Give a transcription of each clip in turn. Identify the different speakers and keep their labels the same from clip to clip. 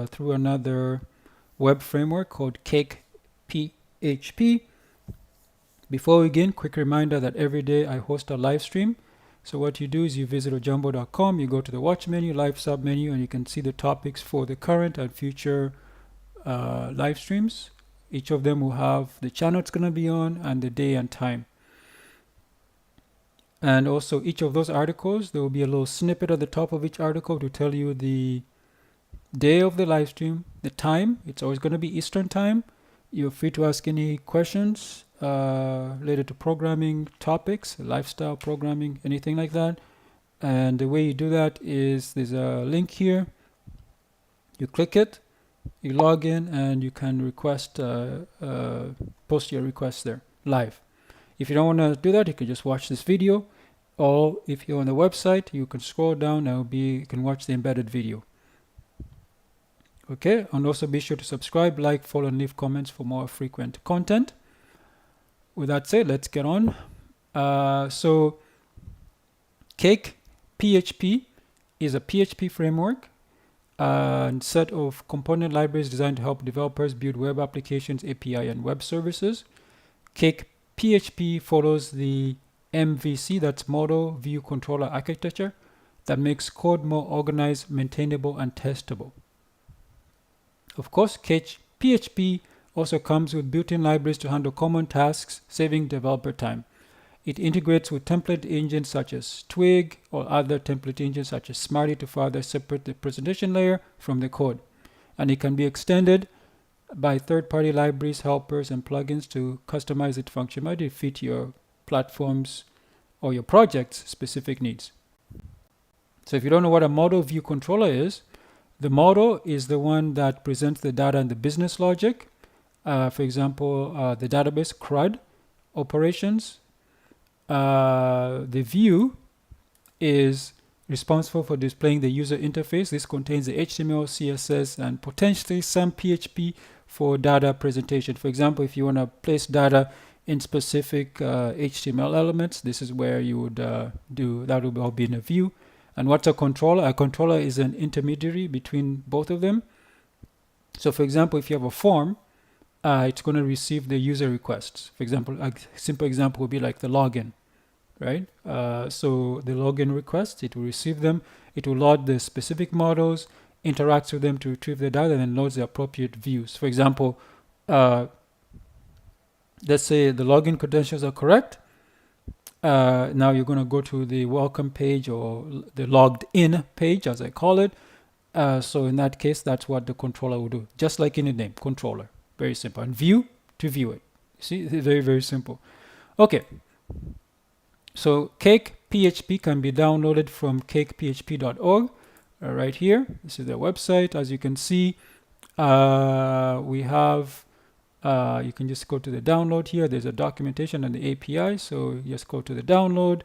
Speaker 1: through another web framework called CakePHP. Before we begin, quick reminder that every day I host a live stream. So what you do is you visit ojumbo.com, you go to the watch menu, live sub menu, and you can see the topics for the current and future live streams. Each of them will have the channel it's going to be on and the day and time. And also each of those articles, there will be a little snippet at the top of each article to tell you the day of the live stream, the time. It's always going to be Eastern time. You're free to ask any questions related to programming topics, lifestyle programming, anything like that. And the way you do that is there's a link here. You click it, you log in, and you can request, post your request there live. If you don't want to do that, you can just watch this video. Or if you're on the website, you can scroll down and you can watch the embedded video. Okay, and also be sure to subscribe, like, follow, and leave comments for more frequent content. With that said, let's get on. So CakePHP is a PHP framework and set of component libraries designed to help developers build web applications, API, and web services. CakePHP follows the MVC, that's Model View Controller architecture, that makes code more organized, maintainable, and testable. Of course, CakePHP also comes with built-in libraries to handle common tasks, saving developer time. It integrates with template engines such as Twig or other template engines such as Smarty to further separate the presentation layer from the code. And it can be extended by third-party libraries, helpers, and plugins to customize its functionality to fit your platform's or your project's specific needs. So if you don't know what a model view controller is, the model is the one that presents the data and the business logic. For example, the database CRUD operations. The view is responsible for displaying the user interface. This contains the HTML, CSS, and potentially some PHP for data presentation. For example, if you want to place data in specific HTML elements, this is where you would do that. Will all be in a view. And what's a controller? A controller is an intermediary between both of them. So for example, if you have a form, it's going to receive the user requests. For example, a simple example would be like the login, right? So the login requests, it will receive them. It will load the specific models, interacts with them to retrieve the data, and then loads the appropriate views. For example, let's say the login credentials are correct. Now you're going to go to the welcome page or the logged in page, as I call it. So in that case, that's what the controller will do. Just like in the name, controller. Very simple. And view to view it. See, very, very simple. Okay. So CakePHP can be downloaded from cakephp.org right here. This is their website. As you can see, we have, you can just go to the download here. There's a documentation and the API. So just go to the download,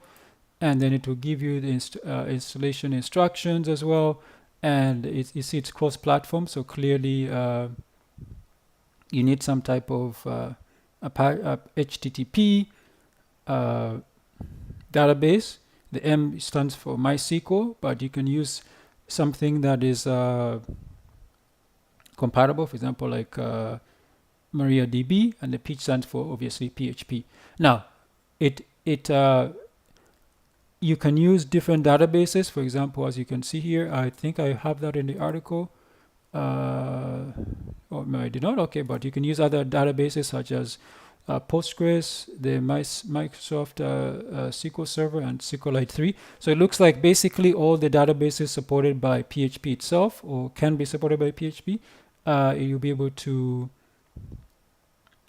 Speaker 1: and then it will give you the installation instructions as well. And you see it's cross-platform. So clearly, you need some type of HTTP database. The M stands for MySQL, but you can use something that is compatible, for example, like MariaDB, and the P stands for obviously PHP. Now, you can use different databases. For example, as you can see here, I think I have that in the article. Or no, I did not. Okay, but you can use other databases such as Postgres, the Microsoft SQL Server, and SQLite 3. So it looks like basically all the databases supported by PHP itself, or can be supported by PHP, you'll be able to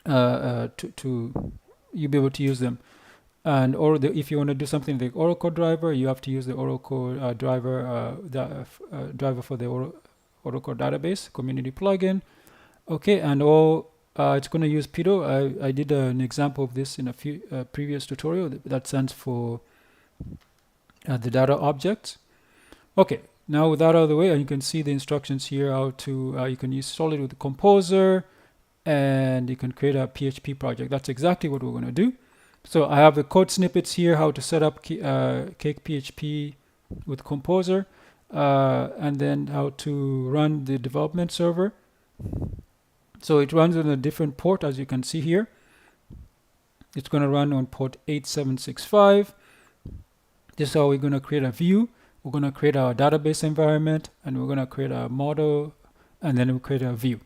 Speaker 1: you'll be able to use them. And or if you want to do something like Oracle driver, you have to use the Oracle driver for the Oracle database community plugin. Okay, and it's going to use Pido. I did an example of this in a few previous tutorial. That stands for the data objects. Okay, now with that out of the way, and you can see the instructions here how to you can install it with the composer, and you can create a PHP project. That's exactly what we're going to do. So I have the code snippets here, how to set up CakePHP with composer. and then how to run the development server. So it runs on a different port, as you can see here. It's going to run on port 8765. This is how we're going to create a view. We're going to create our database environment, and we're going to create a model, and then we'll create a view.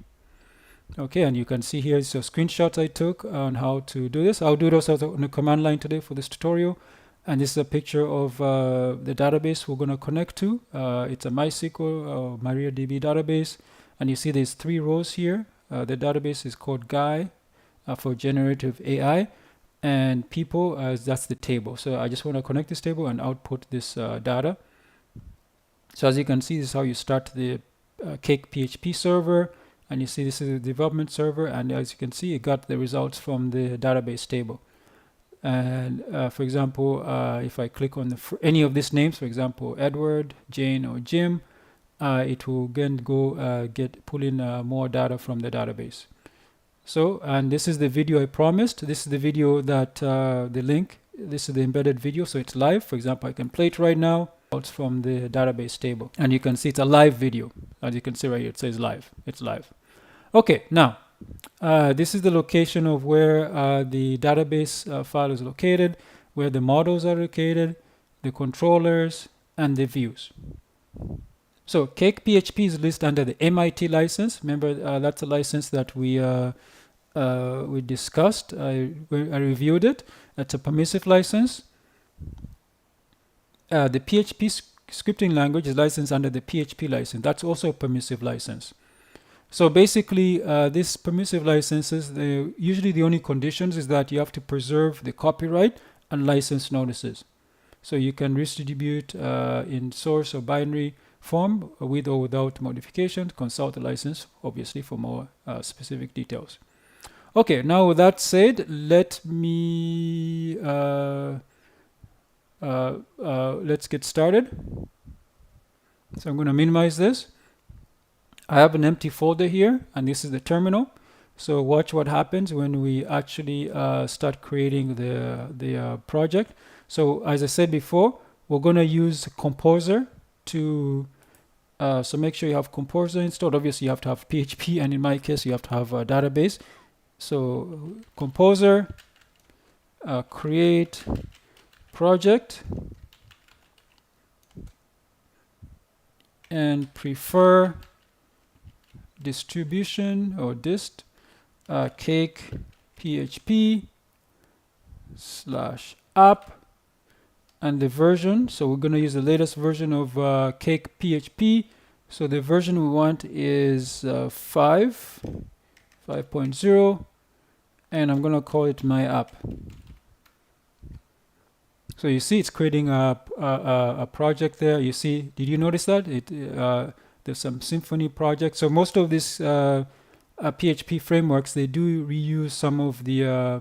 Speaker 1: Okay, and you can see here is a screenshot I took on how to do this. I'll do this on the command line today for this tutorial. And this is a picture of the database we're going to connect to. It's a MySQL or MariaDB database. And you see there's 3 rows here. The database is called Guy for generative AI. And people, that's the table. So I just want to connect this table and output this data. So as you can see, this is how you start the CakePHP server. And you see this is the development server. And as you can see, it got the results from the database table. And for example, if I click on any of these names, for example, Edward, Jane, or Jim, it will again go pull in more data from the database. So, and this is the video I promised. This is the video that the link. This is the embedded video, so it's live. For example, I can play it right now. It's from the database table, and you can see it's a live video. As you can see right here, it says live. It's live. Okay, now. This is the location of where the database file is located, where the models are located, the controllers, and the views. So CakePHP is listed under the MIT license. Remember, that's a license that we discussed. I reviewed it. It's a permissive license. The PHP scripting language is licensed under the PHP license. That's also a permissive license. So basically, these permissive licenses, usually the only conditions is that you have to preserve the copyright and license notices. So you can redistribute in source or binary form with or without modifications. Consult the license, obviously, for more specific details. Okay, now with that said, let's get started. So I'm going to minimize this. I have an empty folder here, and this is the terminal. So watch what happens when we actually start creating the project. So as I said before, we're going to use Composer to, so make sure you have Composer installed. Obviously, you have to have PHP, and in my case, you have to have a database. So Composer, create project, and prefer distribution or dist CakePHP /app, and the version. So we're going to use the latest version of CakePHP. So the version we want is 5.0, and I'm going to call it my app. So you see it's creating a project there. You see, did you notice that? There's some Symfony projects. So most of these PHP frameworks, they do reuse some of the,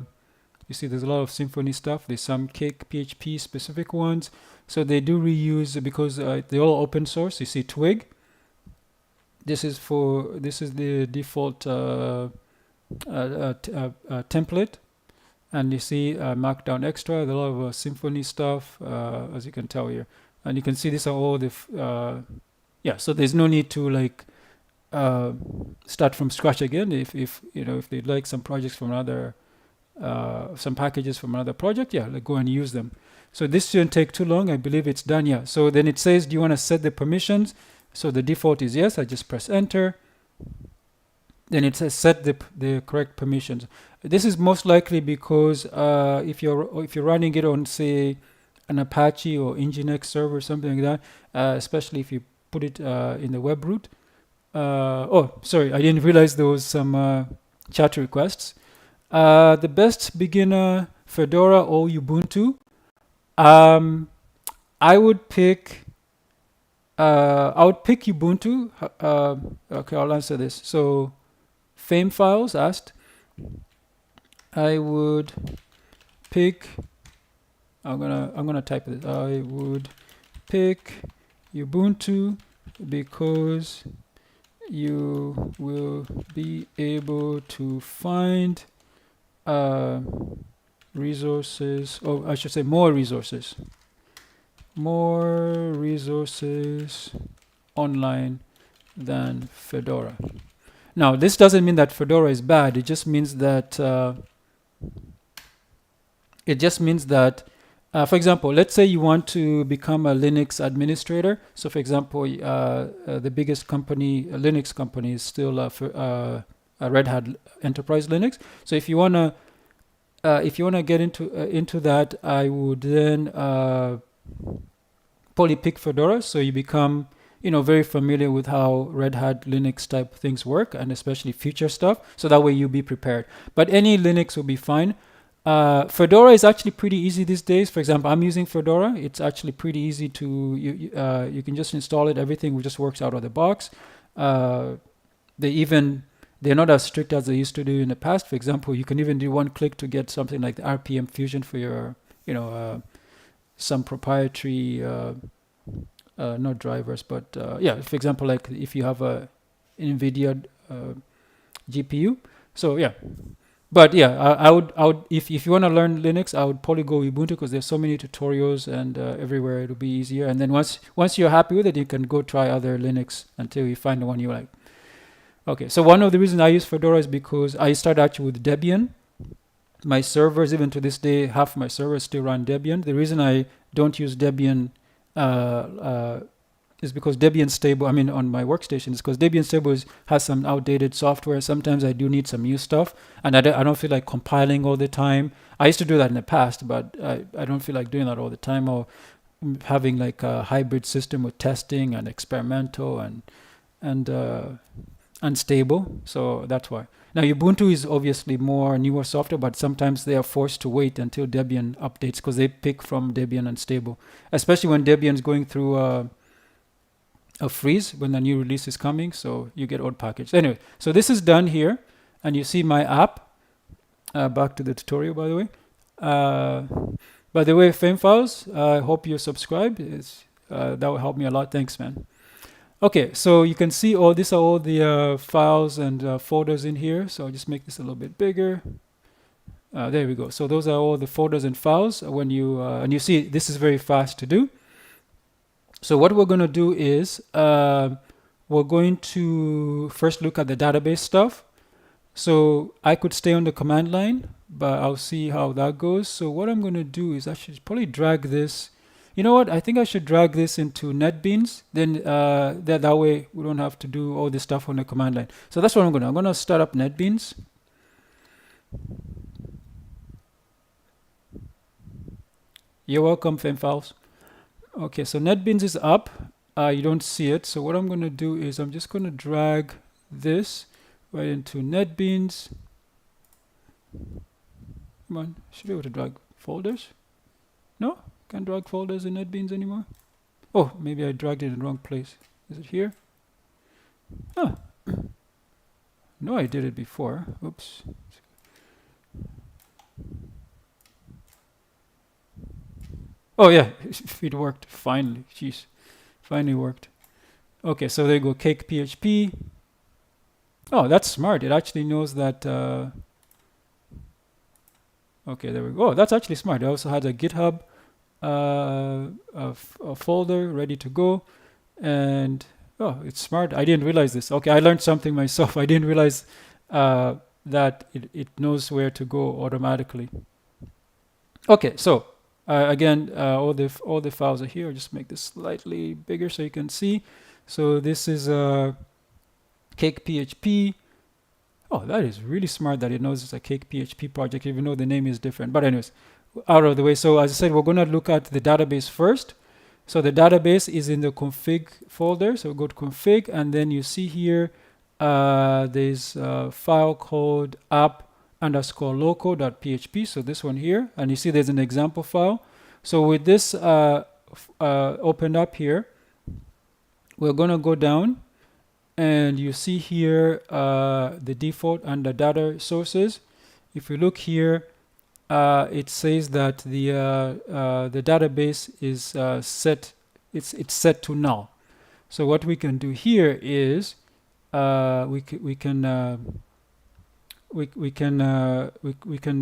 Speaker 1: you see there's a lot of Symfony stuff. There's some CakePHP specific ones. So they do reuse because they're all open source. You see Twig. This is the default template. And you see Markdown Extra, there's a lot of Symfony stuff, as you can tell here. And you can see these are all the, yeah, so there's no need to like start from scratch again. If you know, if they'd like some projects from another, some packages from another project, yeah, like go and use them. So this shouldn't take too long. I believe it's done, yeah. So then it says, do you want to set the permissions? So the default is yes. I just press enter. Then it says set the correct permissions. This is most likely because if you're running it on, say, an Apache or Nginx server or something like that, especially if you put it in the web root. Oh, sorry, I didn't realize there was some chat requests. The best beginner, Fedora or Ubuntu. I would pick Ubuntu. Okay, I'll answer this. So Fame Files asked, I would pick, I'm gonna type this. I would pick Ubuntu because you will be able to find resources, or I should say more resources. more resources online than Fedora. Now, this doesn't mean that Fedora is bad. It just means that for example, let's say you want to become a Linux administrator. So, for example, the biggest company, Linux company, is still Red Hat Enterprise Linux. So, if you wanna get into that, I would then probably pick Fedora. So you become very familiar with how Red Hat Linux type things work, and especially future stuff. So that way you'll be prepared. But any Linux will be fine. Fedora is actually pretty easy these days. For example, I'm using Fedora. It's actually pretty easy to you can just install it. Everything just works out of the box. They're not as strict as they used to do in the past. For example, you can even do one click to get something like the RPM Fusion for your some proprietary not drivers, but yeah, for example, like if you have a NVIDIA GPU. So yeah. But yeah, I would if you want to learn Linux, I would probably go Ubuntu, because there's so many tutorials, and everywhere it'll be easier. And then once you're happy with it, you can go try other Linux until you find the one you like. Okay, so one of the reasons I use Fedora is because I started actually with Debian. My servers, even to this day, half my servers still run Debian. The reason I don't use Debian is because Debian stable, I mean on my workstation, is because Debian stable has some outdated software. Sometimes I do need some new stuff, and I don't feel like compiling all the time. I used to do that in the past, but I don't feel like doing that all the time, or having like a hybrid system with testing and experimental and unstable. So that's why. Now Ubuntu is obviously more newer software, but sometimes they are forced to wait until Debian updates, because they pick from Debian unstable, especially when Debian is going through a freeze when the new release is coming, so you get old package. Anyway, so this is done here, and you see my app. Back to the tutorial, by the way. Fame files, I hope you're subscribed. That will help me a lot. Thanks, man. Okay, so you can see these are all the files and folders in here. So I'll just make this a little bit bigger. There we go. So those are all the folders and files. And you see this is very fast to do. So what we're going to do is we're going to first look at the database stuff. So I could stay on the command line, but I'll see how that goes. So what I'm going to do is I should probably drag this. You know what? I think I should drag this into NetBeans. Then that way we don't have to do all this stuff on the command line. So that's what I'm going to start up NetBeans. You're welcome, FemFiles. Okay, so NetBeans is up. You don't see it. So what I'm going to do is I'm just going to drag this right into NetBeans. Come on, should be able to drag folders. No, can't drag folders in NetBeans anymore. Oh, maybe I dragged it in the wrong place. Is it here? Oh, no, I did it before. Oops. Oh yeah, it worked finally. Jeez, finally worked. Okay, so there you go, CakePHP. Oh, that's smart. It actually knows that. Okay, there we go. Oh, that's actually smart. It also has a GitHub a folder ready to go, and oh, it's smart. I didn't realize this. Okay, I learned something myself. I didn't realize that it knows where to go automatically. Okay, so again, all the files are here. I'll just make this slightly bigger so you can see. So this is CakePHP. Oh, that is really smart that it knows it's a CakePHP project, even though the name is different. But anyways, out of the way. So as I said, we're going to look at the database first. So the database is in the config folder. So go to config, and then you see here there's a file called app_local.php. So this one here, and you see there's an example file. So with this opened up here, we're going to go down, and you see here the default and the data sources. If you look here, it says that the database is set. It's set to null. So what we can do here is we can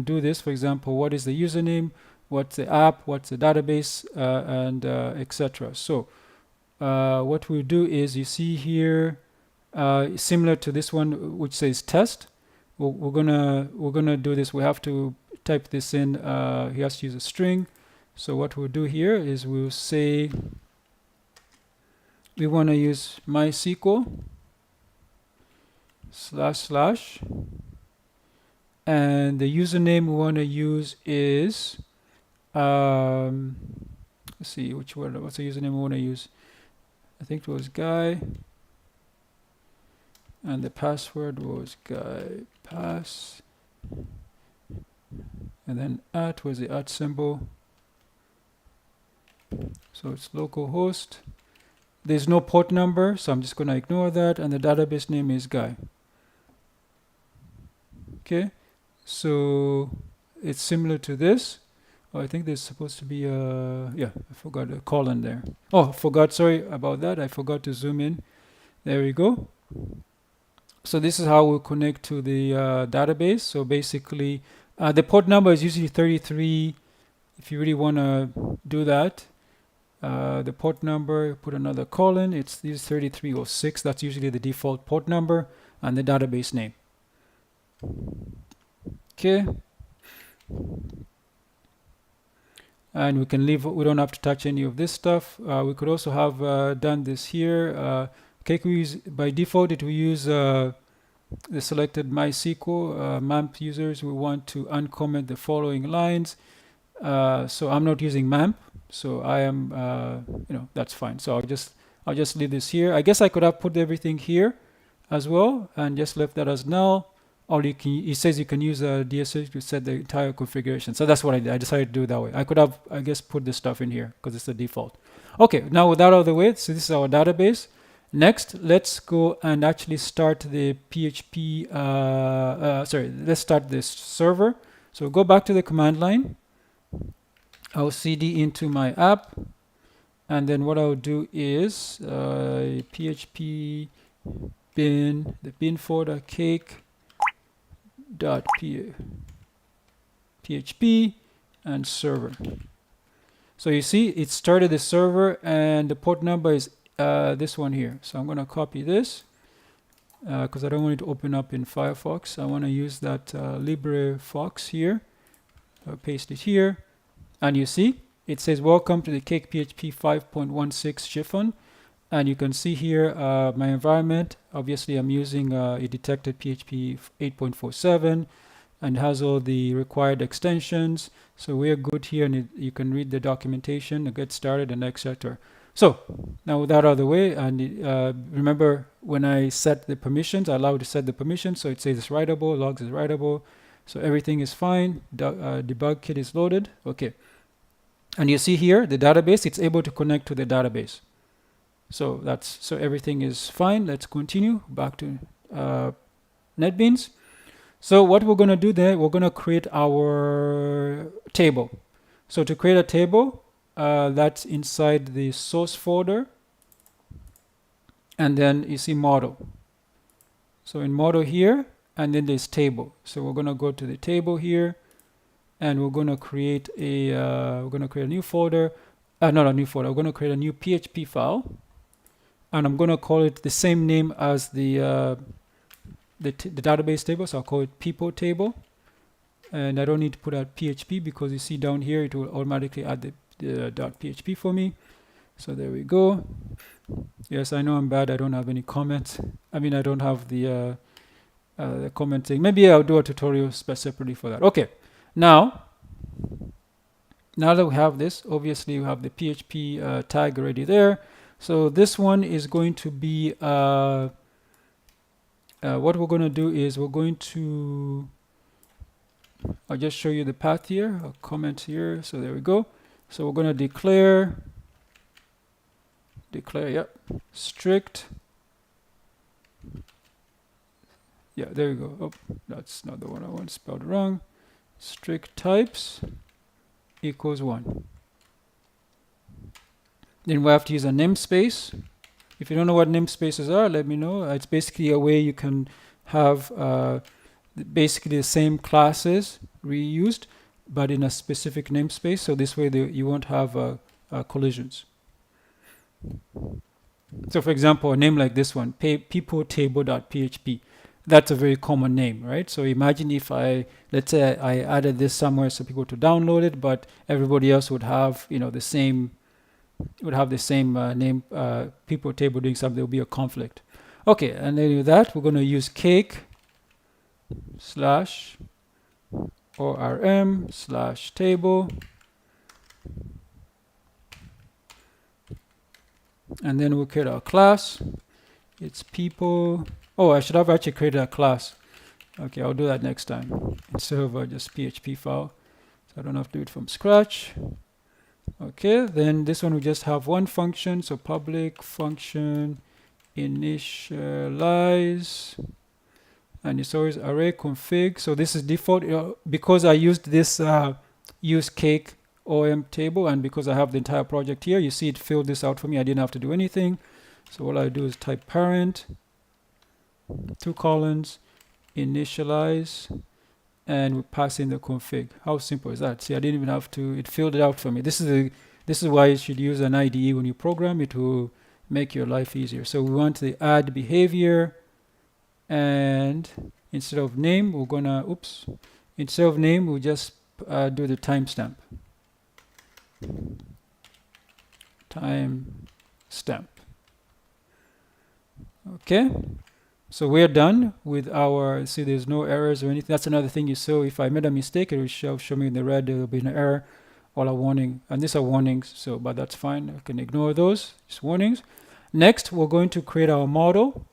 Speaker 1: do this. For example, what is the username? what's the app, what's the database, and etc. So what we'll do is, you see here, similar to this one which says test, we're gonna do this. We have to type this in. He has to use a string. So what we'll do here is we'll say we want to use MySQL // and the username we want to use is let's see what's the username we want to use. I think it was Guy, and the password was Guy pass, and then @ was the @ symbol. So it's localhost. There's no port number, so I'm just going to ignore that, and the database name is Guy. Okay, so it's similar to this. Oh, I think there's supposed to be a, yeah, I forgot a colon there. Oh, sorry about that. I forgot to zoom in. There we go. So this is how we'll connect to the database. So basically, the port number is usually 33. If you really want to do that, the port number, put another colon. It's 3306. That's usually the default port number, and the database name. Okay. And we can leave, we don't have to touch any of this stuff. We could also have done this here. By default, it will use the selected MySQL. MAMP users, we want to uncomment the following lines. So I'm not using MAMP, so I am, that's fine. So I'll just leave this here. I guess I could have put everything here as well and just left that as null. Or it says you can use a DSH to set the entire configuration. So that's what I did. I decided to do it that way. I could have, I guess, put this stuff in here because it's the default. Okay, now with that out of the way, so this is our database. Next, let's go and actually start the PHP, let's start this server. So go back to the command line. I'll cd into my app. And then what I'll do is PHP bin, the bin folder cake. .php and server. So you see it started the server, and the port number is this one here. So I'm going to copy this because I don't want it to open up in Firefox. I want to use that LibreFox here. I'll paste it here, and you see it says welcome to the CakePHP 5.16 chiffon. And you can see here my environment. Obviously, I'm using a detected PHP 8.47 and has all the required extensions. So we're good here, and you can read the documentation to get started and etc. So now with that out of the way, and remember when I set the permissions, I allow to set the permissions. So it says it's writable, logs is writable. So everything is fine. Debug kit is loaded. Okay. And you see here the database, it's able to connect to the database. So everything is fine. Let's continue back to NetBeans. So what we're going to do there, we're going to create our table. So to create a table, that's inside the source folder. And then you see model. So in model here, and then there's table. So we're going to go to the table here, and we're going to create a new folder. Not a new folder. We're going to create a new PHP file. And I'm going to call it the same name as the database table. So I'll call it people table. And I don't need to put out PHP because you see down here it will automatically add the .php for me. So there we go. Yes, I know I'm bad. I don't have any comments. I mean, I don't have the commenting. Maybe I'll do a tutorial separately for that. Okay. Now that we have this, obviously we have the PHP tag already there. So this one is going to be, what we're going to do is we're going to, I'll just show you the path here, I'll comment here. So there we go. So we're going to declare, yep, strict. Yeah, there we go. Oh, that's not the one I want, spelled wrong. Strict types equals 1. Then we have to use a namespace. If you don't know what namespaces are, let me know. It's basically a way you can have basically the same classes reused. but in a specific namespace. So this way you won't have collisions. So for example, a name like this one, peopletable.php, that's a very common name, right? So imagine if let's say I added this somewhere so people to download it, but everybody else would have, the same name, people table doing something. There will be a conflict. Okay, and then with that, we're going to use cake/orm/table, and then we'll create our class. It's people. Oh, I should have actually created a class. Okay, I'll do that next time instead of just PHP file, so I don't have to do it from scratch. Okay, then this one will just have one function, so public function initialize, and it's always array config. So this is default because I used this use cake OM table, and because I have the entire project here, you see it filled this out for me. I didn't have to do anything. So all I do is type parent, 2 colons, initialize, and we pass in the config. How simple is that? See, I didn't even have to, it filled it out for me. This is why you should use an IDE when you program. It will make your life easier. So we want the add behavior, and instead of name, we're gonna, instead of name, we'll just do the timestamp. Okay, so we're done with our, see there's no errors or anything. That's another thing you saw. If I made a mistake, it will show me in the red, there will be an error or a warning, and these are warnings, so but that's fine, I can ignore those, it's warnings. Next, we're going to create our model.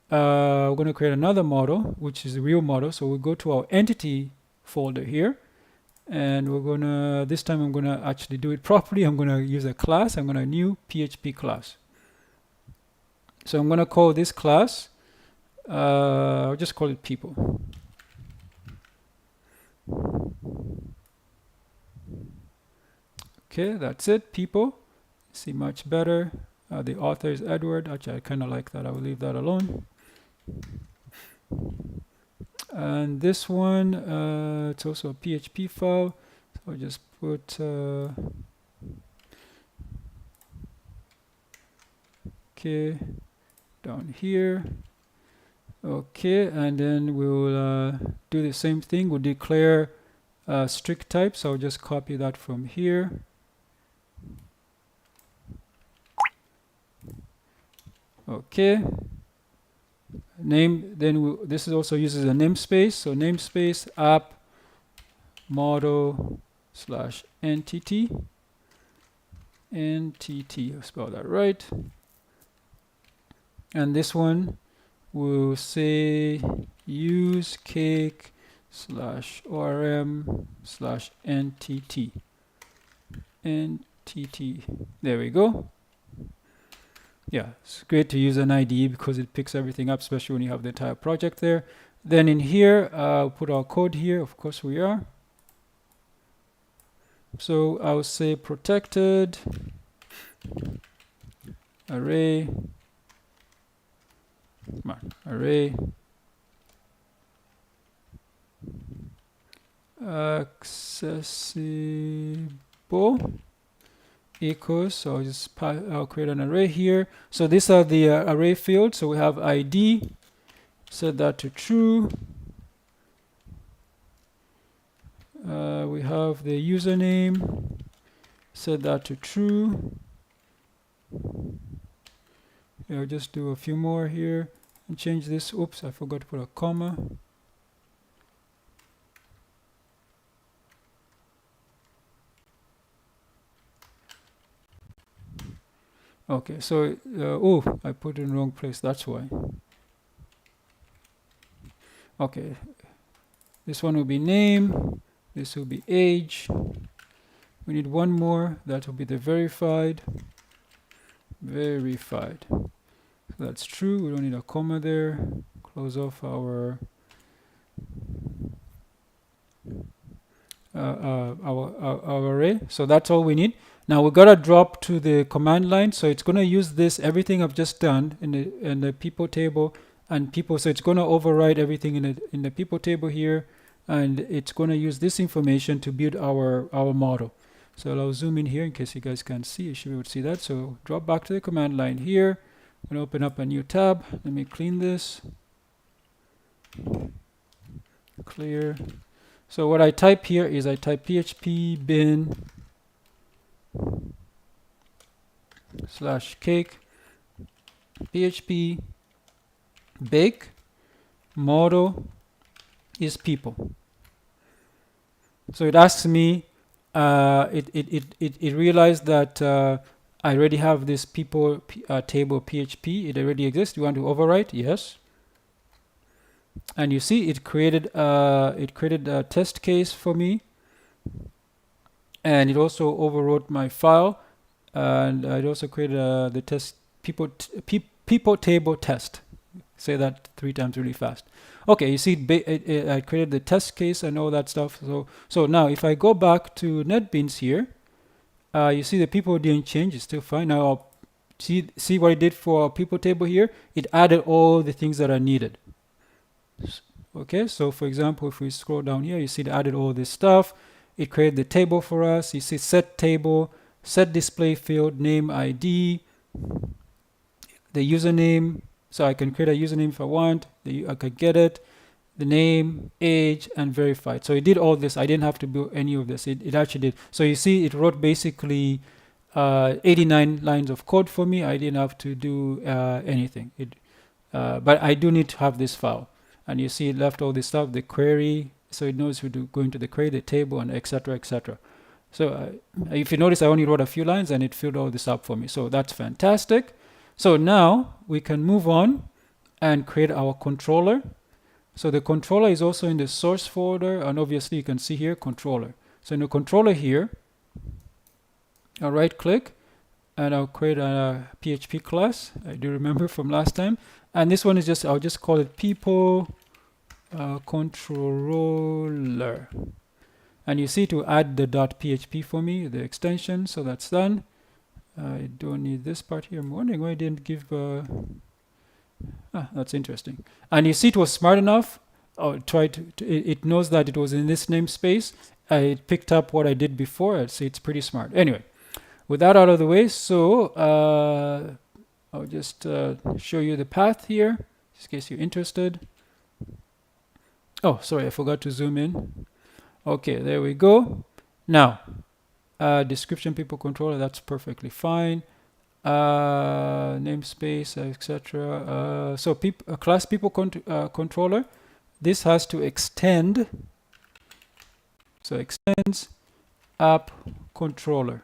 Speaker 1: We're going to create another model, which is the real model. So we'll go to our entity folder here, and we're gonna, this time I'm gonna actually do it properly. I'm gonna use a class. I'm gonna new PHP class. So I'm gonna call this class, I'll just call it people. Okay, that's it, people. See much better. The author is Edward. Actually, I kind of like that. I will leave that alone. And this one, it's also a PHP file. So I'll just put okay down here. Okay, and then we'll do the same thing. We'll declare strict type. So I'll just copy that from here. Okay. Name, then this is also uses a namespace. So namespace app model / entity. I'll spell that right. And this one will say use cake /orm /entity. There we go. Yeah, it's great to use an IDE because it picks everything up, especially when you have the entire project there. Then in here, I'll put our code here. Of course we are. So I'll say protected array, accessible equals, so I'll create an array here. So these are the array fields. So we have ID, set that to true. We have the username, set that to true. I'll just do a few more here and change this. Oops, I forgot to put a comma. Okay, so oh, I put it in the wrong place, that's why. Okay, this one will be name, this will be age. We need one more, that will be the verified. So that's true, we don't need a comma there. Close off our array. So that's all we need. Now we gotta drop to the command line, so it's gonna use this everything I've just done in the people table and people. So it's gonna override everything in the people table here, and it's going to use this information to build our model. So I'll zoom in here in case you guys can't see. You should be able to see that. So drop back to the command line here. I'm going to open up a new tab. Let me clean this. Clear. So what I type here is I type PHP bin /cake PHP bake model is people. So it asks me, it realized that I already have this people table PHP. It already exists. You want to overwrite? Yes. And you see it created a test case for me, and it also overwrote my file, and it also created the test people table test. Say that 3 times really fast. Okay, you see I created the test case and all that stuff. So now if I go back to NetBeans here, you see the people didn't change. It's still fine. Now I'll see what it did for our people table here. It added all the things that are needed. Okay, so for example, if we scroll down here, you see it added all this stuff. It created the table for us. You see set table, set display field, name ID, the username. So I can create a username if I want. I could get it, the name, age, and verified. So it did all this. I didn't have to do any of this. It actually did. So you see, it wrote basically 89 lines of code for me. I didn't have to do anything. But I do need to have this file. And you see it left all this stuff, the query, so it knows who to go into the query, the table, and etc. etc. So if you notice, I only wrote a few lines and it filled all this up for me. So that's fantastic. So now we can move on and create our controller. So the controller is also in the source folder, and obviously you can see here controller. So in the controller here, I'll right click and I'll create a PHP class. I do remember from last time. And this one is just, I'll just call it people controller. And you see to add the .php for me, the extension, so that's done. I don't need this part here. I'm wondering why I didn't give, that's interesting. And you see it was smart enough, it knows that it was in this namespace. It picked up what I did before. I'd say it's pretty smart. Anyway, with that out of the way, so I'll just show you the path here, just in case you're interested. Oh, sorry, I forgot to zoom in. Okay, there we go. Now, description people controller, that's perfectly fine. Namespace, etc. So class people controller, this has to extend. So extends app controller.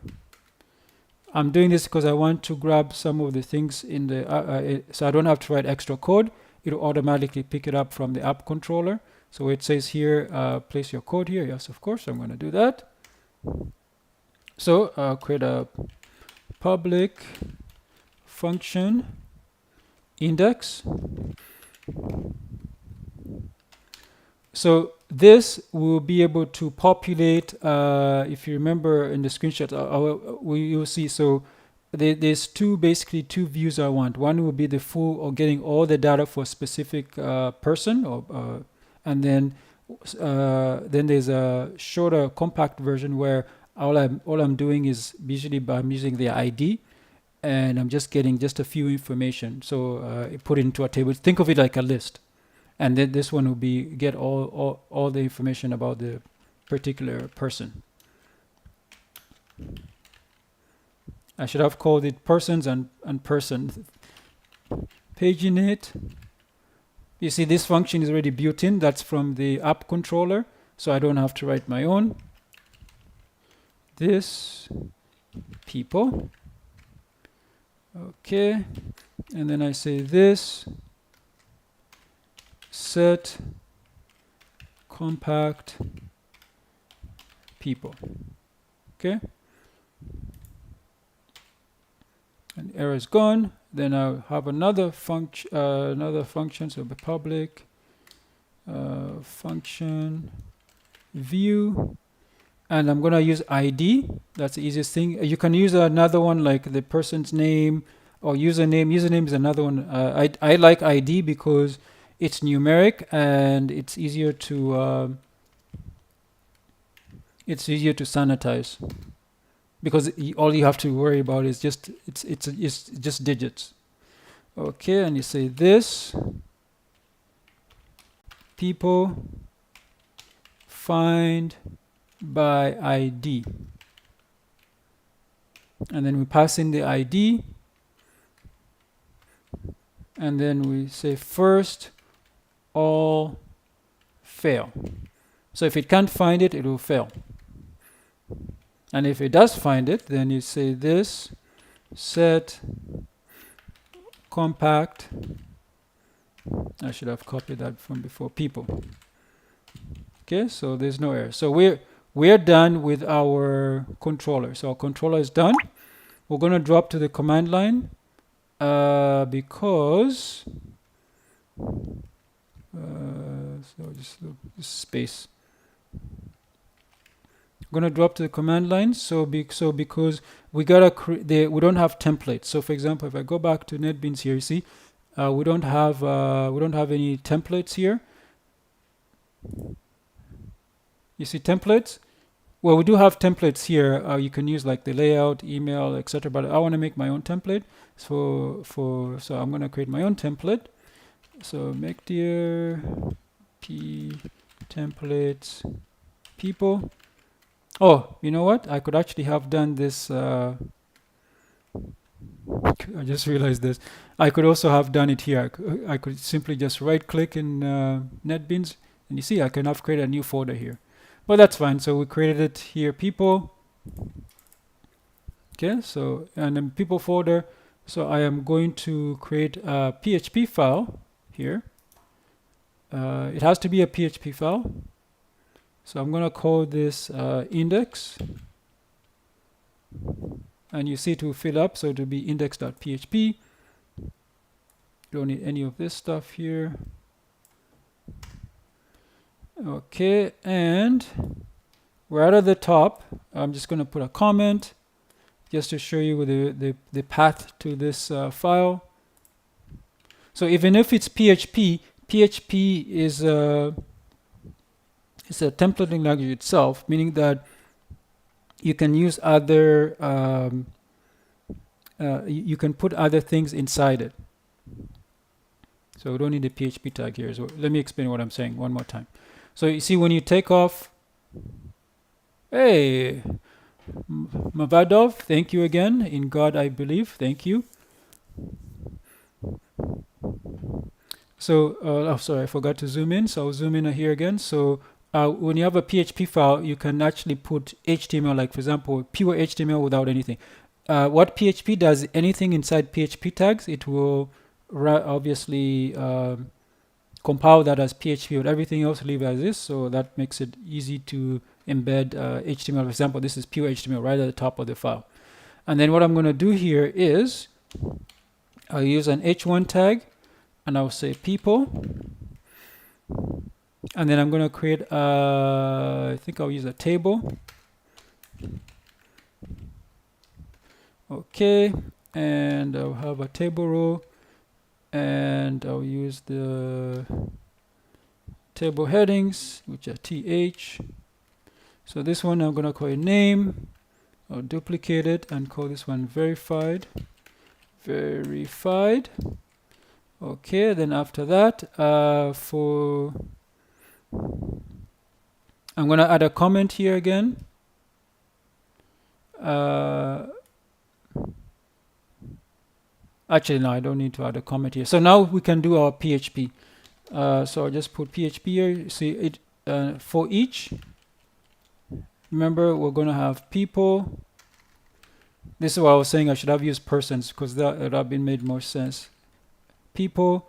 Speaker 1: I'm doing this because I want to grab some of the things in the, so I don't have to write extra code. It'll automatically pick it up from the app controller. So it says here, place your code here. Yes, of course, I'm going to do that. So create a public function index. So this will be able to populate, if you remember in the screenshot, you'll see, so there's basically two views I want. One will be the full, or getting all the data for a specific person, and then there's a shorter compact version where all I'm doing is usually I'm using the ID, and I'm just getting just a few information. So put it into a table. Think of it like a list. And then this one will be get all the information about the particular person. I should have called it persons and person. Paginate. You see this function is already built in. That's from the app controller. So I don't have to write my own. This people. Okay. And then I say this. Set compact people. Okay, and error is gone. Then I'll have another function. So the public function view, and I'm gonna use ID. That's the easiest thing. You can use another one like the person's name or username. Username is another one. I like ID because it's numeric and it's easier to it's easier to sanitize because all you have to worry about is just it's just digits. Okay, and you say this people find by ID, and then we pass in the ID, and then we say first all fail. So if it can't find it, it will fail. And if it does find it, then you say this set compact. I should have copied that from before, people. Okay, so there's no error. So we're done with our controller. So our controller is done. We're going to drop to the command line because so just space. I'm going to drop to the command line. So because we gotta we don't have templates. So for example, if I go back to NetBeans here, you see we don't have any templates here. You see templates? Well, we do have templates here. You can use like the layout, email, etc. But I want to make my own template. So I'm going to create my own template. So make dir p templates people. Oh, you know what? I could actually have done this. I just realized this. I could also have done it here. I could simply just right click in NetBeans, and you see I can have created a new folder here. But that's fine. So we created it here, people. Okay, so and then people folder. So I am going to create a PHP file here. It has to be a PHP file. So I'm going to call this index. And you see it will fill up. So it will be index.php. Don't need any of this stuff here. Okay, and right at the top, I'm just going to put a comment just to show you the path to this file. So even if it's PHP, PHP is a templating language itself, meaning that you can use other you can put other things inside it. So we don't need a PHP tag here. So let me explain what I'm saying one more time. So you see when you take off, hey, Mavadov, thank you again. In God I believe. Thank you. So, oh, sorry, I forgot to zoom in. So I'll zoom in here again. So when you have a PHP file, you can actually put HTML, like for example, pure HTML without anything. What PHP does, anything inside PHP tags, it will obviously compile that as PHP, but everything else leave as is. So that makes it easy to embed HTML. For example, this is pure HTML right at the top of the file. And then what I'm going to do here is I'll use an h1 tag, and I'll say people. And then I'm going to create I think I'll use a table. Okay, and I'll have a table row, and I'll use the table headings, which are th. So this one I'm going to call it name. I'll duplicate it and call this one verified. Verified. Okay, then after that, I'm going to add a comment here again. Actually, no, I don't need to add a comment here. So now we can do our PHP. So I'll just put PHP here. See it for each. Remember, we're going to have people. This is what I was saying. I should have used persons because that would have been made more sense. People.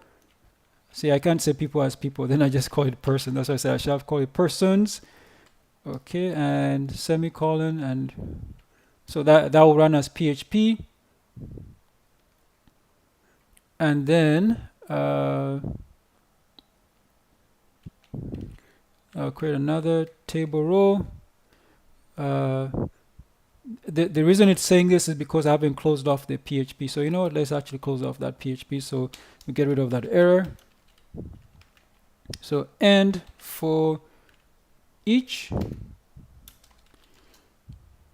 Speaker 1: See, I can't say people as people. Then I just call it person. That's why I said I should have called it persons. Okay, and semicolon, and so that will run as PHP. And then I'll create another table row. The reason it's saying this is because I haven't closed off the PHP. So you know what? Let's actually close off that PHP so we get rid of that error. So and for each,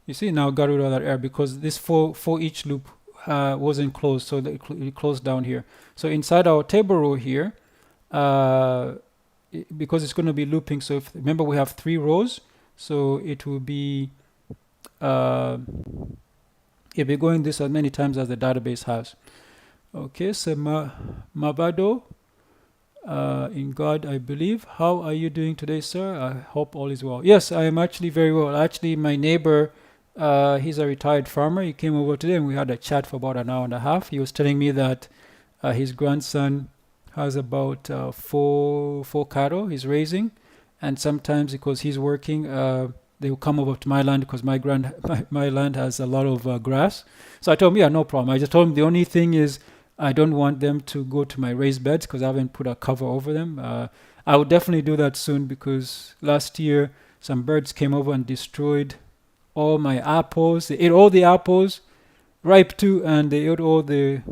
Speaker 1: You see, now got rid of that error because this for each loop wasn't closed, so it closed down here. So inside our table row here, because it's going to be looping, so if remember we have 3 rows, so it will be it'll be going this as many times as the database has. Okay, so Mabado, in God I believe. How are you doing today, sir? I hope all is well. Yes, I am actually very well. Actually, my neighbor, he's a retired farmer. He came over today and we had a chat for about an hour and a half. He was telling me that his grandson has about 4 cattle he's raising, and sometimes because he's working, they will come over to my land because my land has a lot of grass. So I told him, yeah, no problem. I just told him the only thing is I don't want them to go to my raised beds because I haven't put a cover over them. I will definitely do that soon because last year some birds came over and destroyed all my apples. They ate all the apples, ripe too, and they ate all the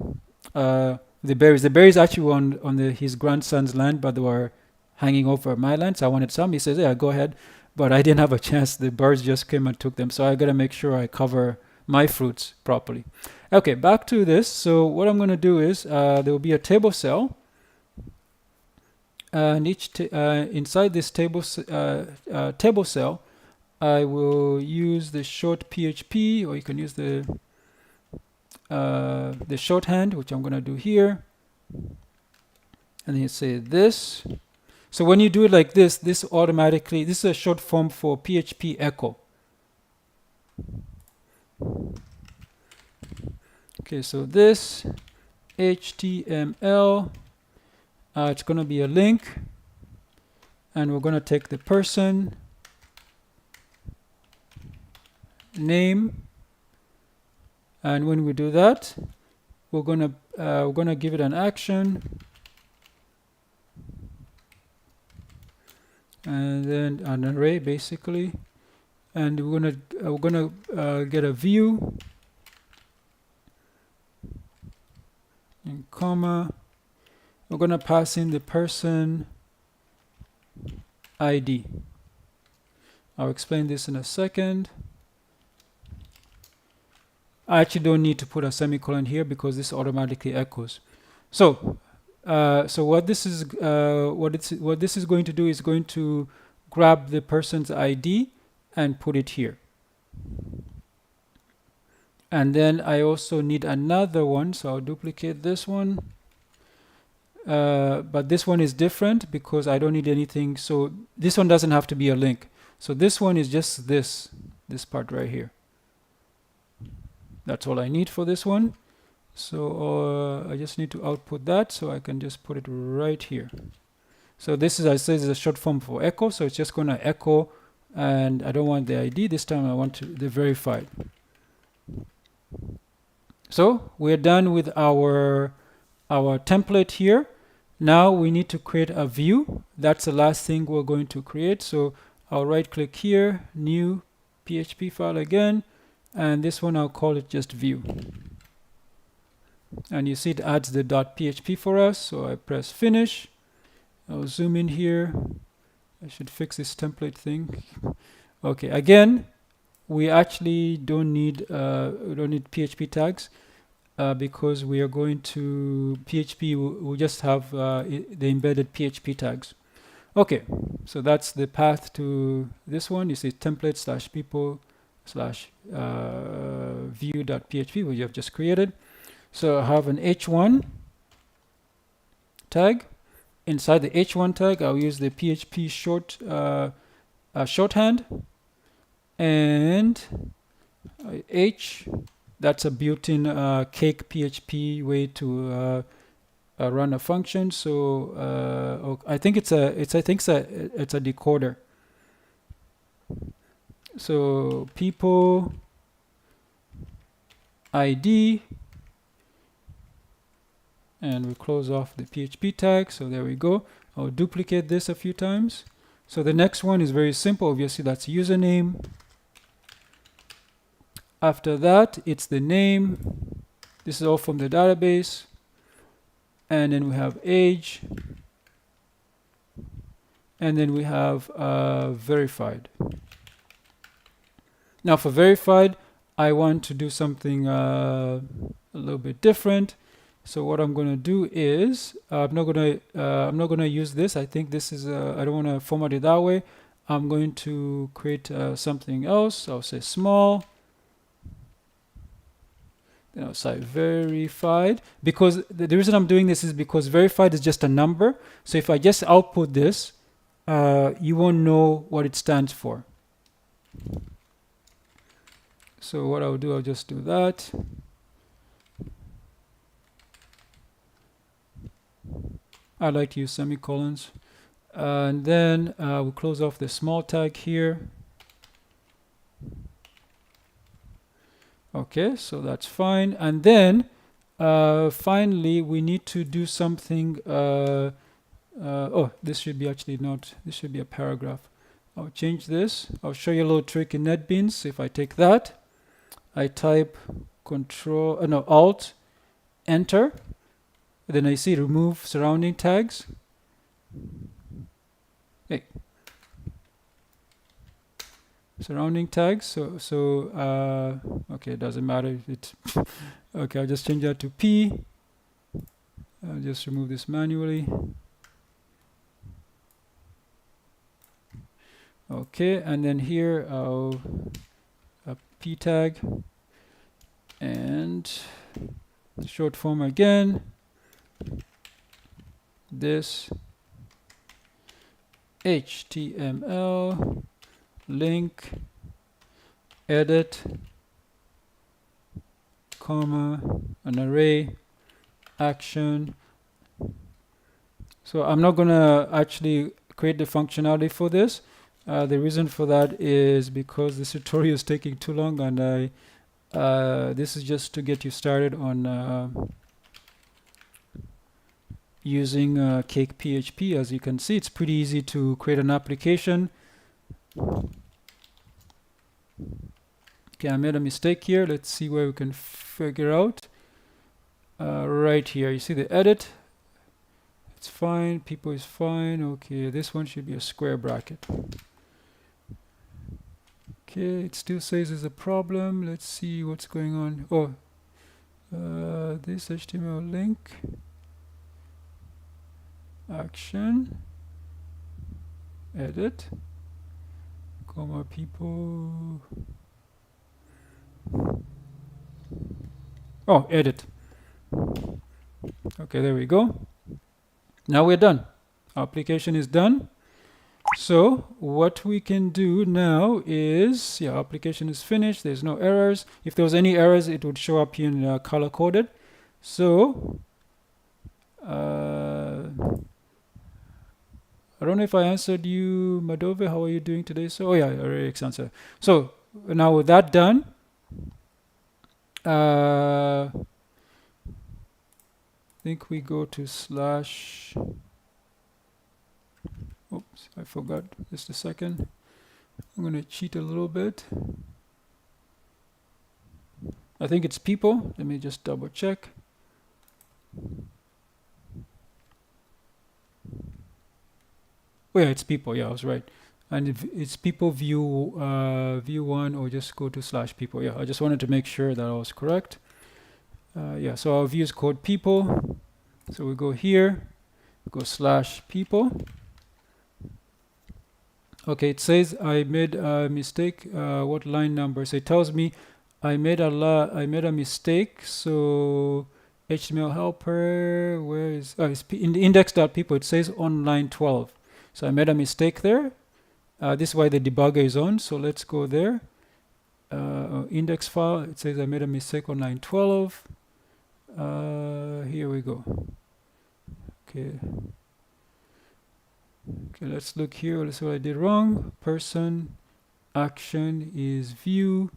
Speaker 1: berries. The berries actually were on his grandson's land, but they were hanging over my land. So I wanted some. He says, yeah, go ahead. But I didn't have a chance. The birds just came and took them. So I got to make sure I cover my fruits properly. Okay, back to this. So what I'm going to do is there will be a table cell. And inside this table cell, I will use the short PHP, or you can use the shorthand, which I'm going to do here. And then you say this. So when you do it like this, this is a short form for PHP echo. Okay, so this HTML, it's going to be a link, and we're going to take the person name, and when we do that, we're going to give it an action, and then an array basically, and we're gonna get a view and comma. We're gonna pass in the person ID. I'll explain this in a second. I actually don't need to put a semicolon here because this automatically echoes. So what this is going to do is going to grab the person's ID and put it here. And then I also need another one, so I'll duplicate this one. But this one is different because I don't need anything. So this one doesn't have to be a link. So this one is just this part right here. That's all I need for this one. So I just need to output that, so I can just put it right here. So this is, I say, is a short form for echo. So it's just going to echo, and I don't want the ID this time. I want the verified. So we're done with our template here. Now we need to create a view. That's the last thing we're going to create. So I'll right click here, new PHP file again, and this one I'll call it just view. And you see it adds the .php for us. So I press finish. I'll zoom in here. I should fix this template thing. Okay, again, we actually don't need PHP tags because we are going to PHP. We'll just have the embedded PHP tags. Okay, so that's the path to this one. You see template / people / view.php, which you have just created. So I have an h1 tag. Inside the h1 tag, I'll use the PHP shorthand, and h, that's a built-in CakePHP way to run a function. So I think it's a decoder. So people ID, and we close off the PHP tag. So there we go. I'll duplicate this a few times. So the next one is very simple. Obviously, that's username. After that, it's the name. This is all from the database. And then we have age. And then we have verified. Now for verified, I want to do something a little bit different. So what I'm going to do is I'm not going to use this. I think this is I don't want to format it that way. I'm going to create something else. I'll say small. Then I'll say verified, because the reason I'm doing this is because verified is just a number. So if I just output this, you won't know what it stands for. So what I'll do, I'll just do that. I like to use semicolons. And then we'll close off the small tag here. Okay, so that's fine. And then finally, we need to do something. Oh, this should be actually not, this should be a paragraph. I'll change this. I'll show you a little trick in NetBeans. If I take that, I type Alt, Enter. Then I see remove surrounding tags. Hey. Surrounding tags. Okay, it doesn't matter. Okay, I'll just change that to P. I'll just remove this manually. Okay, and then here I'll a P tag and short form again. This HTML link edit comma an array action. So I'm not going to actually create the functionality for this. The reason for that is because this tutorial is taking too long, and this is just to get you started on using CakePHP. As you can see, it's pretty easy to create an application. Okay, I made a mistake here. Let's see where we can figure out. Right here, you see the edit. It's fine. People is fine. Okay, this one should be a square bracket. Okay, it still says there's a problem. Let's see what's going on. Oh, this HTML link action edit comma people. Oh, edit. Okay, there we go. Now we're done. Our application is done. So what we can do now is, yeah, application is finished. There's no errors. If there was any errors, it would show up here in color coded. So I don't know if I answered you, Madove. How are you doing today? So, oh yeah, I already answered. So now with that done, I think we go to slash. Oops, I forgot. Just a second. I'm going to cheat a little bit. I think it's people. Let me just double check. Oh yeah, it's people. Yeah, I was right. And if it's people view view one, or just go to slash people. Yeah, I just wanted to make sure that I was correct. Yeah, so our view is called people. So we go here, go slash people. Okay, it says I made a mistake. What line number? So it tells me I made a mistake. So HTML helper, where is? Oh, it's in the index.people. It says on line 12. So I made a mistake there. This is why the debugger is on. So let's go there. Index file. It says I made a mistake on line 12. Here we go. Okay. Okay, let's look here. Let's see what I did wrong. Person action is view.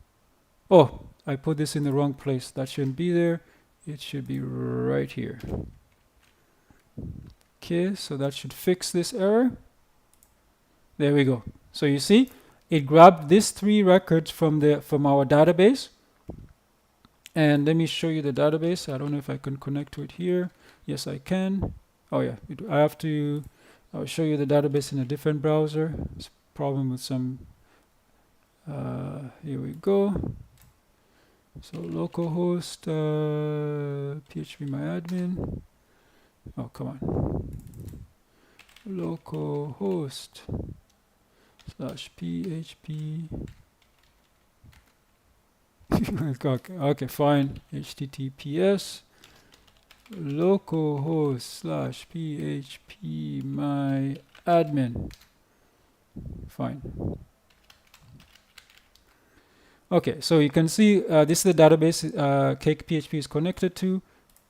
Speaker 1: Oh, I put this in the wrong place. That shouldn't be there. It should be right here. Okay, so that should fix this error. There we go. So you see, it grabbed these 3 records from our database. And let me show you the database. I don't know if I can connect to it here. Yes, I can. Oh yeah, I'll show you the database in a different browser. It's a problem with some Here we go. So localhost PHP my admin. Oh, come on. Localhost / PHP. Okay, fine. HTTPS localhost / PHP my admin. Fine. Okay, so you can see this is the database CakePHP is connected to,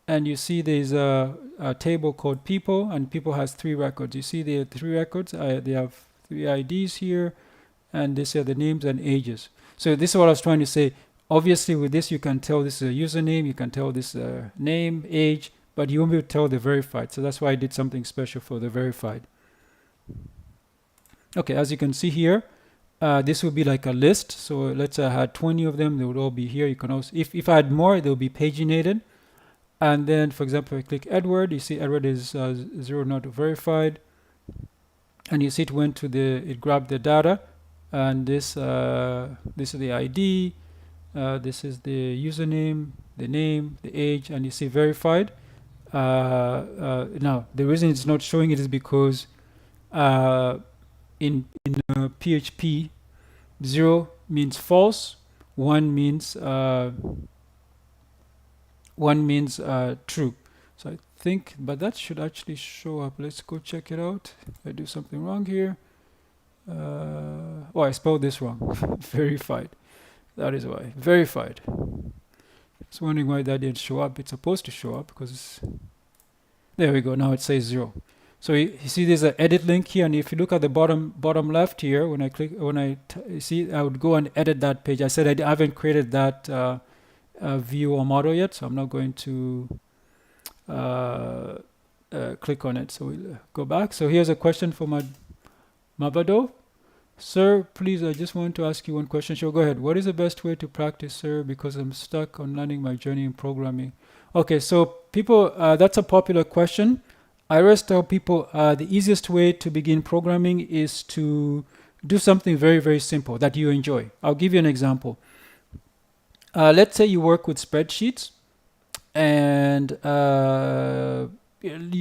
Speaker 1: and you see there's a table called people, and people has 3 records. You see there are 3 records. They have 3 IDs here, and these are the names and ages. So this is what I was trying to say. Obviously, with this, you can tell this is a username, you can tell this name, age, but you won't be able to tell the verified. So that's why I did something special for the verified. Okay, as you can see here, this will be like a list. So let's say I had 20 of them, they would all be here. You can also, if I had more, they'll be paginated. And then, for example, I click Edward, you see Edward is 0 not verified. And you see it went to it grabbed the data. And this is the ID. This is the username, the name, the age, and you see verified. Now, the reason it's not showing it is because in PHP, 0 means false, 1 means true. So I think, but that should actually show up. Let's go check it out. I do something wrong here. Oh, I spelled this wrong. Verified. That is why. Verified. I was wondering why that didn't show up. It's supposed to show up because there we go. Now it says 0. So you see there's an edit link here, and if you look at the bottom left here, when I click, you see, I would go and edit that page. I said I haven't created that view or model yet, so I'm not going to click on it. So we'll go back. So here's a question for Mabado. Sir, please, I just want to ask you one question. Sure, go ahead. What is the best way to practice, sir? Because I'm stuck on learning my journey in programming. Okay, so people, that's a popular question. I always tell people the easiest way to begin programming is to do something very, very simple that you enjoy. I'll give you an example. Let's say you work with spreadsheets and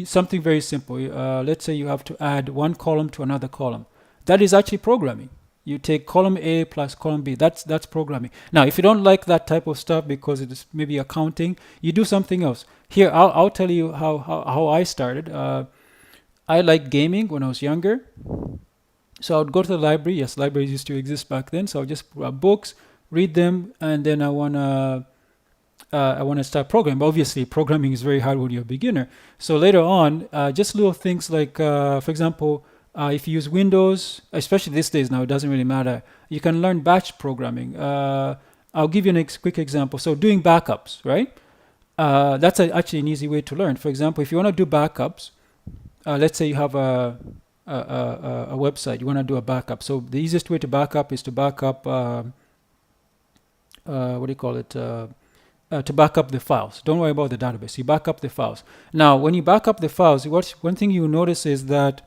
Speaker 1: something very simple. Let's say you have to add one column to another column. That is actually programming. You take column A plus column B. That's programming. Now, if you don't like that type of stuff because it is maybe accounting, you do something else. Here, I'll tell you how I started. I liked gaming when I was younger. So I would go to the library. Yes, libraries used to exist back then. So I'll just grab books, read them, and then I wanna start programming. But obviously, programming is very hard when you're a beginner. So later on, just little things like, for example, if you use Windows, especially these days now, it doesn't really matter. You can learn batch programming. I'll give you a quick example. So doing backups, right? That's actually an easy way to learn. For example, if you want to do backups, let's say you have a website, you want to do a backup. So the easiest way to backup is to backup, to back up the files. Don't worry about the database. You back up the files. Now, when you back up the files, one thing you notice is that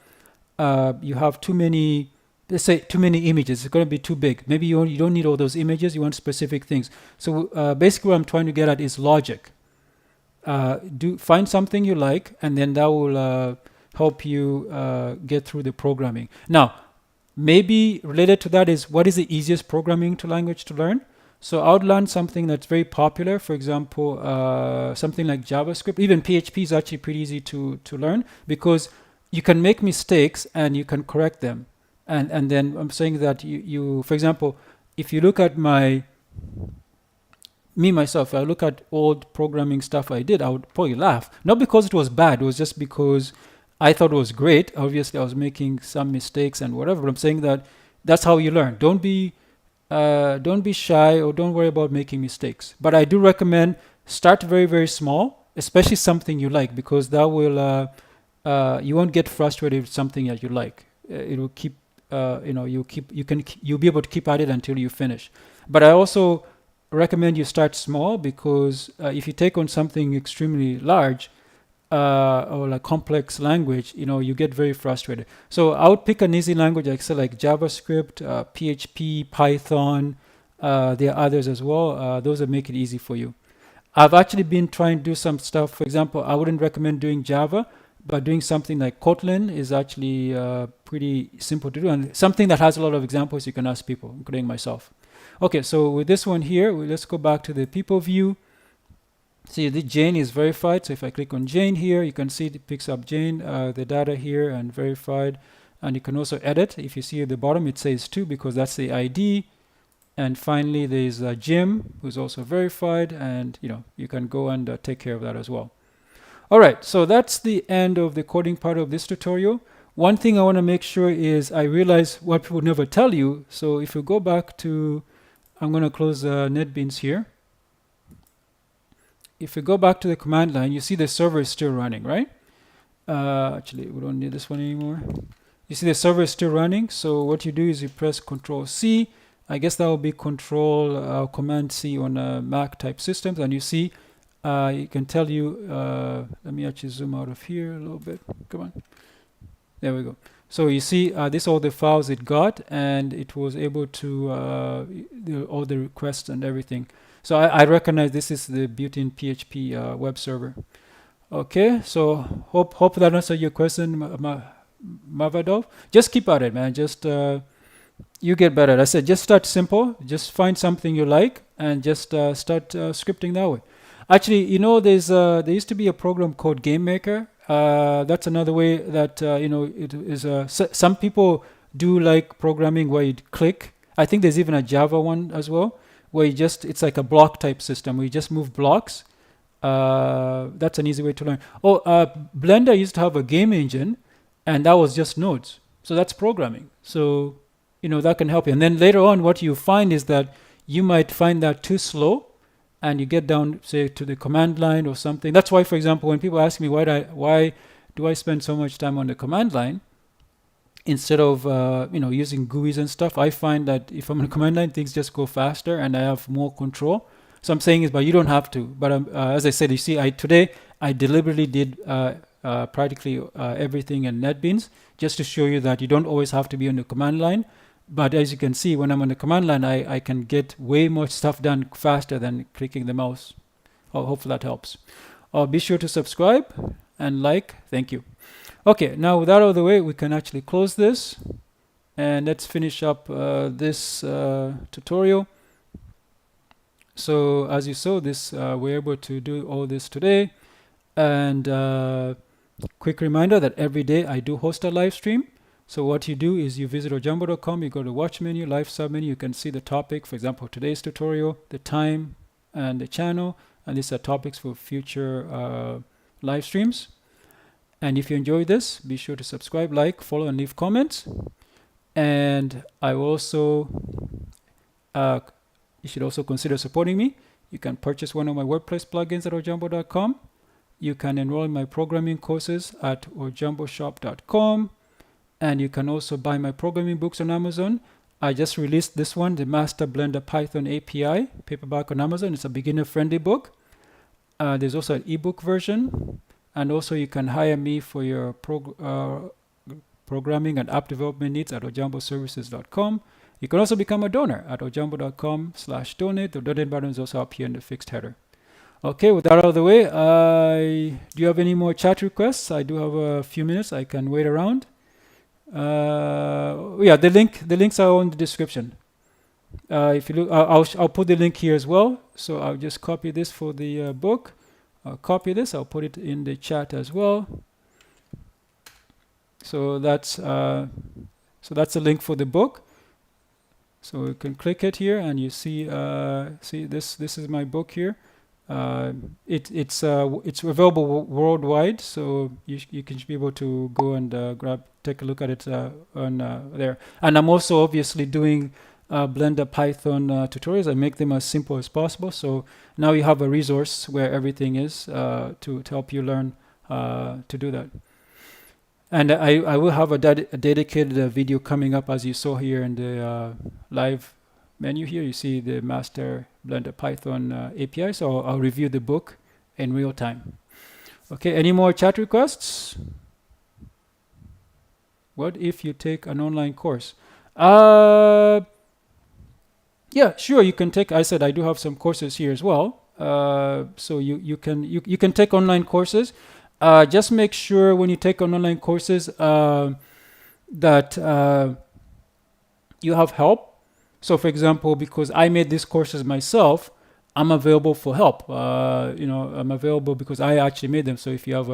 Speaker 1: you have too many, let's say too many images. It's going to be too big. Maybe you don't need all those images. You want specific things. So basically what I'm trying to get at is logic. Find something you like, and then that will help you get through the programming. Now, maybe related to that is, what is the easiest programming language to learn? So I would learn something that's very popular. For example, something like JavaScript. Even PHP is actually pretty easy to learn because you can make mistakes and you can correct them. And then I'm saying that you for example, if you look at myself, I look at old programming stuff I did, I would probably laugh. Not because it was bad, it was just because I thought it was great. Obviously, I was making some mistakes and whatever, but I'm saying that that's how you learn. Don't be shy or don't worry about making mistakes. But I do recommend start very, very small, especially something you like, because that will you won't get frustrated with something that you like. It will keep you'll be able to keep at it until you finish. But I also recommend you start small because if you take on something extremely large, or like complex language, you get very frustrated. So I would pick an easy language, like say like JavaScript, PHP, Python. There are others as well. Those that make it easy for you. I've actually been trying to do some stuff. For example, I wouldn't recommend doing Java, but doing something like Kotlin is actually pretty simple to do, and something that has a lot of examples you can ask people, including myself. Okay, so with this one here, let's go back to the people view. See, the Jane is verified. So if I click on Jane here, you can see it picks up Jane, the data here, and verified. And you can also edit. If you see at the bottom, it says 2 because that's the ID. And finally, there's Jim, who's also verified. And you can go and take care of that as well. All right, so that's the end of the coding part of this tutorial. One thing I want to make sure is I realize what people never tell you. So if you go back to, I'm going to close NetBeans here. If you go back to the command line, you see the server is still running, right? Actually, we don't need this one anymore. You see the server is still running. So what you do is you press Control C. I guess that will be Control Command C on Mac type systems. And you see, you can tell you, let me actually zoom out of here a little bit. Come on. There we go. So you see, this all the files it got, and it was able to all the requests and everything. So I recognize this is the built-in PHP web server. Okay, so hope that answered your question, Mavadov. Just keep at it, man. Just you get better. I said just start simple. Just find something you like and just start scripting that way. Actually, there used to be a program called Game Maker. That's another way that it is. Some people do like programming where you click. I think there's even a Java one as well, where it's like a block type system where you just move blocks. That's an easy way to learn. Blender used to have a game engine, and that was just nodes. So that's programming. So that can help you. And then later on, what you find is that you might find that too slow, and you get down, say, to the command line or something. That's why, for example, when people ask me why do I spend so much time on the command line instead of using GUIs and stuff, I find that if I'm on the command line, things just go faster and I have more control. So I'm saying is, but you don't have to. But as I said, you see, today I deliberately did practically everything in NetBeans just to show you that you don't always have to be on the command line. But as you can see, when I'm on the command line, I can get way more stuff done faster than clicking the mouse. Hopefully that helps. Be sure to subscribe and like. Thank you. Okay, now with that out of the way, we can actually close this. And let's finish up this tutorial. So as you saw, we're able to do all this today. And quick reminder that every day I do host a live stream. So what you do is you visit ojambo.com, you go to watch menu, live submenu, you can see the topic, for example, today's tutorial, the time, and the channel, and these are topics for future live streams. And if you enjoy this, be sure to subscribe, like, follow, and leave comments. And I will also, you should also consider supporting me. You can purchase one of my WordPress plugins at ojambo.com. You can enroll in my programming courses at ojamboshop.com. And you can also buy my programming books on Amazon. I just released this one, the Master Blender Python API, paperback on Amazon. It's a beginner-friendly book. There's also an ebook version. And also you can hire me for your programming and app development needs at ojamboservices.com. You can also become a donor at ojambo.com/donate. The donate button is also up here in the fixed header. Okay, with that out of the way, do you have any more chat requests? I do have a few minutes. I can wait around. Yeah, the links are on the description. If you look, I'll put the link here as well. So I'll just copy this for the book. I'll copy this. I'll put it in the chat as well. So that's the link for the book. So you can click it here, and you see this is my book here. It's available worldwide, so you can be able to go and take a look at it on there. And I'm also obviously doing Blender Python tutorials. I make them as simple as possible. So now you have a resource where everything is to help you learn to do that. And I will have a dedicated video coming up, as you saw here in the live menu here. You see the Master Blender Python API. So I'll review the book in real time. Okay, any more chat requests? What if you take an online course? Yeah, sure, you can take. I said I do have some courses here as well. So you can take online courses. Just make sure when you take on online courses that you have help. So, for example, because I made these courses myself, I'm available for help. I'm available because I actually made them. So if you have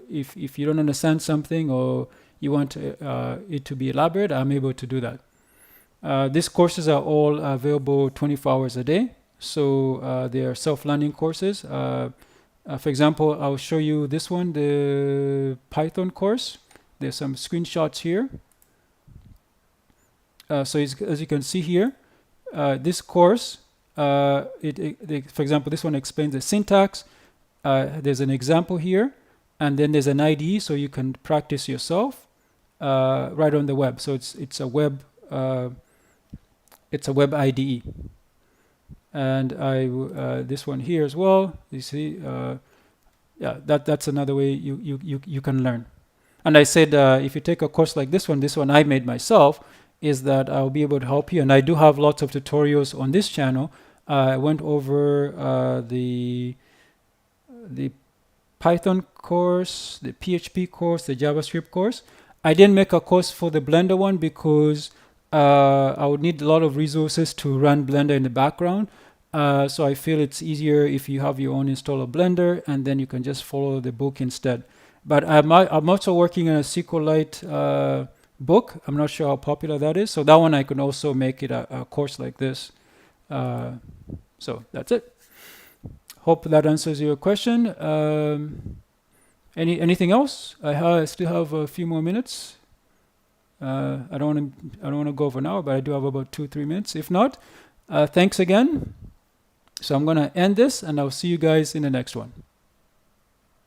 Speaker 1: if you don't understand something or you want it to be elaborate, I'm able to do that. These courses are all available 24 hours a day. So they are self-learning courses. For example, I'll show you this one, the Python course. There's some screenshots here. So as you can see here, this course, for example, this one explains the syntax. There's an example here, and then there's an IDE, so you can practice yourself right on the web. So it's a web IDE, and this one here as well. You see, yeah, that's another way you can learn. And I said if you take a course like this one I made myself, is that I'll be able to help you. And I do have lots of tutorials on this channel. I went over the Python course, the PHP course, the JavaScript course. I didn't make a course for the Blender one because I would need a lot of resources to run Blender in the background. So I feel it's easier if you have your own installer Blender, and then you can just follow the book instead. But I'm also working on a SQLite book. I'm not sure how popular that is. So that one I can also make it a course like this. So that's it. Hope that answers your question. Anything else? I still have a few more minutes. I don't want to go over now, but I do have about 2-3 minutes. If not, thanks again. So I'm going to end this, and I'll see you guys in the next one.